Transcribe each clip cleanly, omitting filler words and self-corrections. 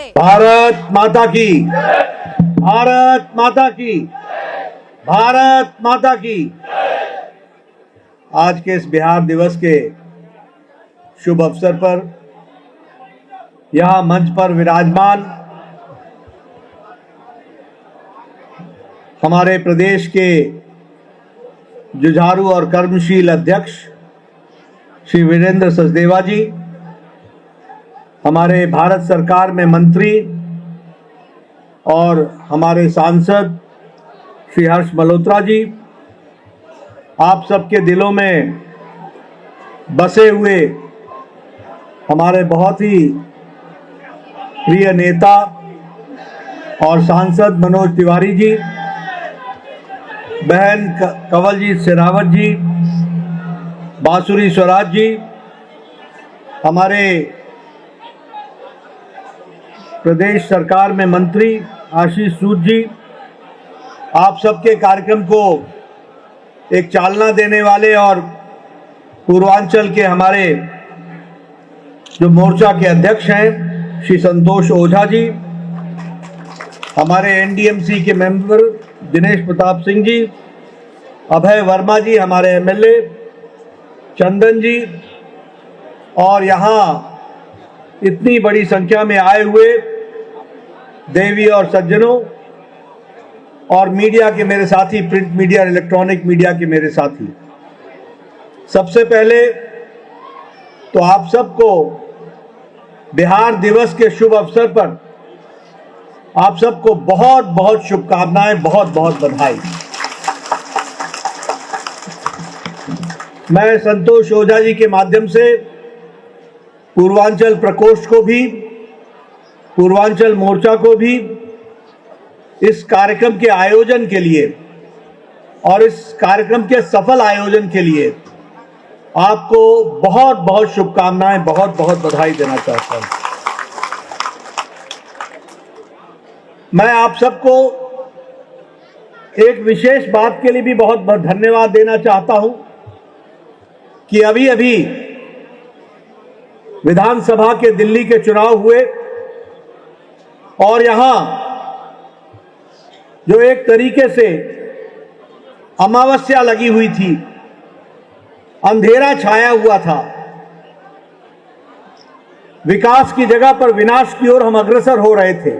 भारत माता की, भारत माता की, भारत माता की। आज के इस बिहार दिवस के शुभ अवसर पर यहां मंच पर विराजमान हमारे प्रदेश के जुझारू और कर्मशील अध्यक्ष श्री वीरेंद्र सचदेवा जी, हमारे भारत सरकार में मंत्री और हमारे सांसद श्री हर्ष मल्होत्रा जी, आप सबके दिलों में बसे हुए हमारे बहुत ही प्रिय नेता और सांसद मनोज तिवारी जी, बहन कंवलजीत शेरावत जी, बांसुरी स्वराज जी, हमारे प्रदेश सरकार में मंत्री आशीष सूद जी, आप सबके कार्यक्रम को एक चालना देने वाले और पूर्वांचल के हमारे जो मोर्चा के अध्यक्ष हैं श्री संतोष ओझा जी, हमारे एनडीएमसी के मेंबर दिनेश प्रताप सिंह जी, अभय वर्मा जी, हमारे एमएलए चंदन जी, और यहाँ इतनी बड़ी संख्या में आए हुए देवी और सज्जनों और मीडिया के मेरे साथी, प्रिंट मीडिया और इलेक्ट्रॉनिक मीडिया के मेरे साथी, सबसे पहले तो आप सबको बिहार दिवस के शुभ अवसर पर आप सबको बहुत बहुत शुभकामनाएं, बहुत बहुत बधाई। मैं संतोष ओझा जी के माध्यम से पूर्वांचल प्रकोष्ठ को भी, पूर्वांचल मोर्चा को भी इस कार्यक्रम के आयोजन के लिए और इस कार्यक्रम के सफल आयोजन के लिए आपको बहुत बहुत शुभकामनाएं, बहुत बहुत बधाई देना चाहता हूं। मैं आप सबको एक विशेष बात के लिए भी बहुत बहुत धन्यवाद देना चाहता हूं कि अभी अभी विधानसभा के दिल्ली के चुनाव हुए और यहां जो एक तरीके से अमावस्या लगी हुई थी, अंधेरा छाया हुआ था, विकास की जगह पर विनाश की ओर हम अग्रसर हो रहे थे,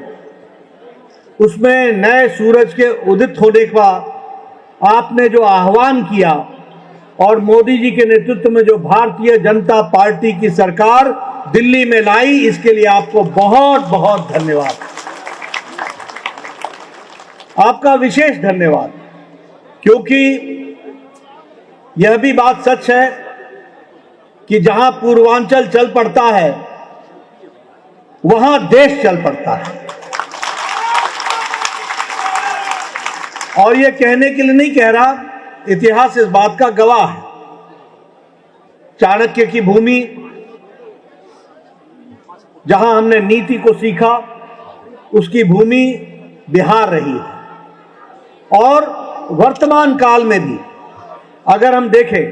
उसमें नए सूरज के उदित होने का आपने जो आह्वान किया और मोदी जी के नेतृत्व में जो भारतीय जनता पार्टी की सरकार दिल्ली में लाई, इसके लिए आपको बहुत बहुत धन्यवाद, आपका विशेष धन्यवाद। क्योंकि यह भी बात सच है कि जहां पूर्वांचल चल पड़ता है वहां देश चल पड़ता है। और यह कहने के लिए नहीं कह रहा, इतिहास इस बात का गवाह है। चाणक्य की भूमि जहां हमने नीति को सीखा, उसकी भूमि बिहार रही है। और वर्तमान काल में भी अगर हम देखें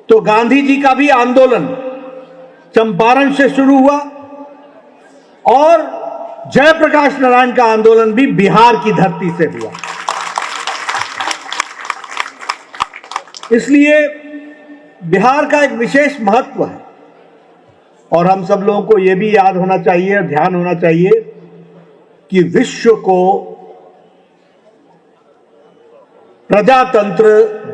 तो गांधी जी का भी आंदोलन चंपारण से शुरू हुआ और जयप्रकाश नारायण का आंदोलन भी बिहार की धरती से हुआ। इसलिए बिहार का एक विशेष महत्व है और हम सब लोगों को यह भी याद होना चाहिए, ध्यान होना चाहिए कि विश्व को प्रजातंत्र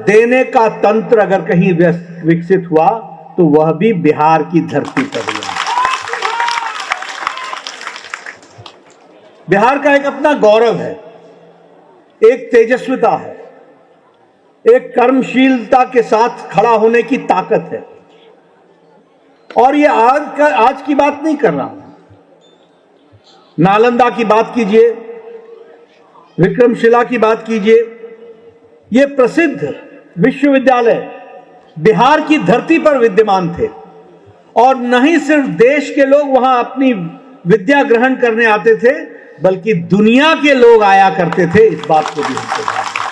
देने का तंत्र अगर कहीं विकसित हुआ तो वह भी बिहार की धरती पर हुआ। बिहार का एक अपना गौरव है, एक तेजस्विता है, एक कर्मशीलता के साथ खड़ा होने की ताकत है। और ये आज की बात नहीं कर रहा, नालंदा की बात कीजिए, विक्रमशिला की बात कीजिए, ये प्रसिद्ध विश्वविद्यालय बिहार की धरती पर विद्यमान थे। और नहीं सिर्फ देश के लोग वहां अपनी विद्या ग्रहण करने आते थे, बल्कि दुनिया के लोग आया करते थे। इस बात को भी हमको ध्यान रखना।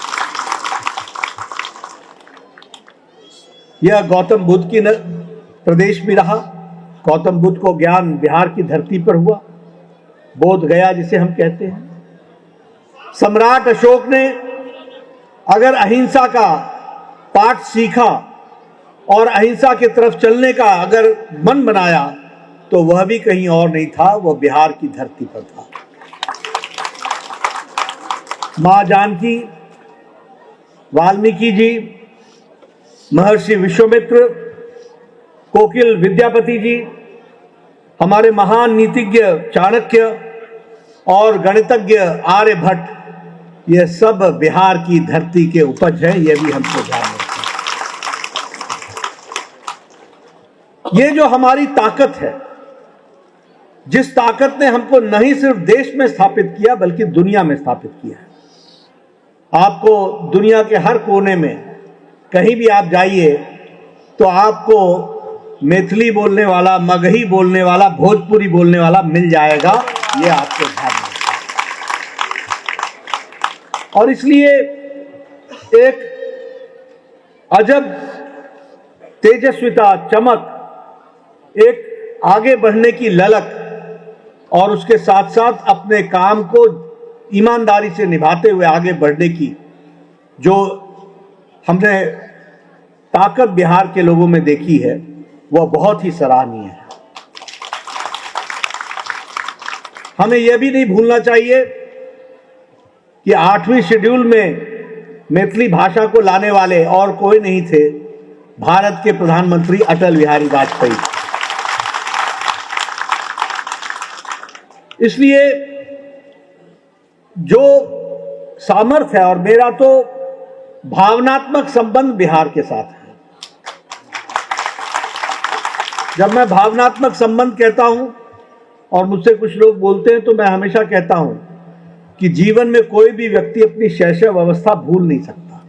यह गौतम बुद्ध की प्रदेश भी रहा। गौतम बुद्ध को ज्ञान बिहार की धरती पर हुआ। बोध गया जिसे हम कहते हैं। सम्राट अशोक ने अगर अहिंसा का पाठ सीखा और अहिंसा की तरफ चलने का अगर मन बनाया तो वह भी कहीं और नहीं था, वह बिहार की धरती पर था। मां जानकी, वाल्मीकि जी, महर्षि विश्वामित्र, कोकिल विद्यापति जी, हमारे महान नीतिज्ञ चाणक्य और गणितज्ञ आर्यभट्ट, ये सब बिहार की धरती के उपज हैं। ये भी हमको ध्यान रखना। ये जो हमारी ताकत है, जिस ताकत ने हमको नहीं सिर्फ देश में स्थापित किया बल्कि दुनिया में स्थापित किया है। आपको दुनिया के हर कोने में कहीं भी आप जाइए तो आपको मैथिली बोलने वाला, मगही बोलने वाला, भोजपुरी बोलने वाला मिल जाएगा। ये आपको ध्यान रखना। और इसलिए एक अजब तेजस्विता, चमक, एक आगे बढ़ने की ललक और उसके साथ साथ अपने काम को ईमानदारी से निभाते हुए आगे बढ़ने की जो हमने ताकत बिहार के लोगों में देखी है, वह बहुत ही सराहनीय है। हमें यह भी नहीं भूलना चाहिए कि 8वीं शेड्यूल में मैथिली भाषा को लाने वाले और कोई नहीं थे, भारत के प्रधानमंत्री अटल बिहारी वाजपेयी। इसलिए जो सामर्थ्य है, और मेरा तो भावनात्मक संबंध बिहार के साथ है। जब मैं भावनात्मक संबंध कहता हूं और मुझसे कुछ लोग बोलते हैं तो मैं हमेशा कहता हूं कि जीवन में कोई भी व्यक्ति अपनी शैशव अवस्था भूल नहीं सकता।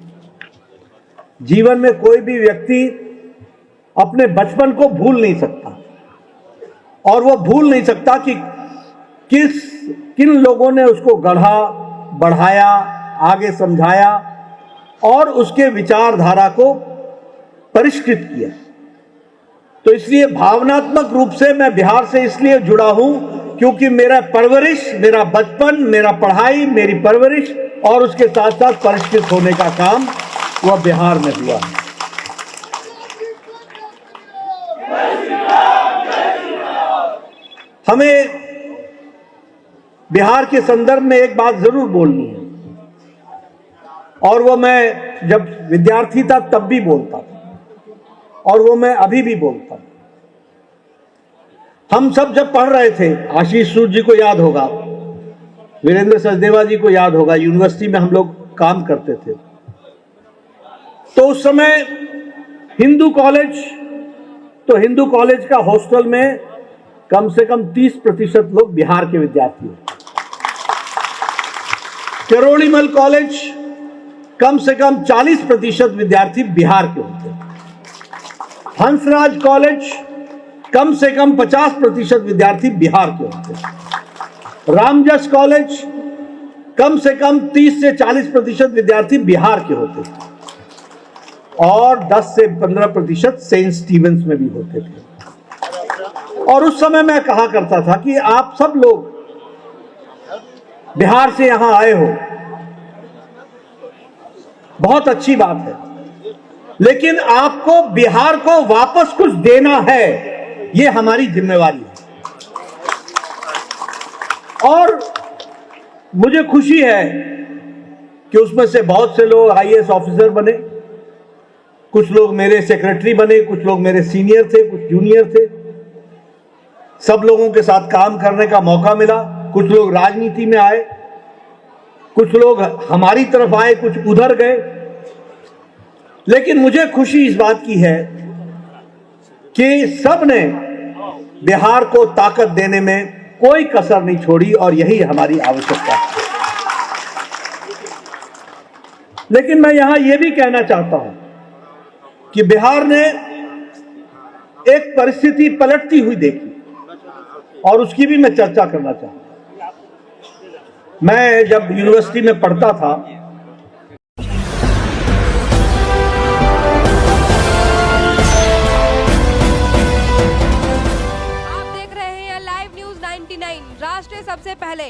जीवन में कोई भी व्यक्ति अपने बचपन को भूल नहीं सकता, और वह भूल नहीं सकता कि किन लोगों ने उसको गढ़ा, बढ़ाया, आगे समझाया और उसके विचारधारा को परिष्कृत किया। तो इसलिए भावनात्मक रूप से मैं बिहार से इसलिए जुड़ा हूं क्योंकि मेरा परवरिश, मेरा बचपन, मेरा पढ़ाई, मेरी परवरिश और उसके साथ साथ परिष्कृत होने का काम वह बिहार में हुआ है। हमें बिहार के संदर्भ में एक बात जरूर बोलनी है, और वो मैं जब विद्यार्थी था तब भी बोलता था और वो मैं अभी भी बोलता हूं। हम सब जब पढ़ रहे थे, आशीष सूद जी को याद होगा, वीरेंद्र सचदेवा जी को याद होगा, यूनिवर्सिटी में हम लोग काम करते थे, तो उस समय हिंदू कॉलेज का हॉस्टल में कम से कम 30% लोग बिहार के विद्यार्थी होते। किरोड़ीमल कॉलेज कम से कम 40% विद्यार्थी बिहार के होते। हंसराज कॉलेज कम से कम 50% विद्यार्थी बिहार के होते। रामजस कॉलेज कम से कम 30 से 40% विद्यार्थी बिहार के होते और 10 से 15% सेंट स्टीवेंस में भी होते थे। और उस समय मैं कहा करता था कि आप सब लोग बिहार से यहां आए हो, बहुत अच्छी बात है, लेकिन आपको बिहार को वापस कुछ देना है, ये हमारी जिम्मेवारी है। और मुझे खुशी है कि उसमें से बहुत से लोग आईएएस ऑफिसर बने, कुछ लोग मेरे सेक्रेटरी बने, कुछ लोग मेरे सीनियर थे, कुछ जूनियर थे। सब लोगों के साथ काम करने का मौका मिला। कुछ लोग राजनीति में आए, कुछ लोग हमारी तरफ आए, कुछ उधर गए। लेकिन मुझे खुशी इस बात की है कि सब ने बिहार को ताकत देने में कोई कसर नहीं छोड़ी, और यही हमारी आवश्यकता है। लेकिन मैं यहां यह भी कहना चाहता हूं कि बिहार ने एक परिस्थिति पलटती हुई देखी, और उसकी भी मैं चर्चा करना चाहता हूं। मैं जब यूनिवर्सिटी में पढ़ता था, आप देख रहे हैं लाइव न्यूज 9 99 राष्ट्र सबसे पहले।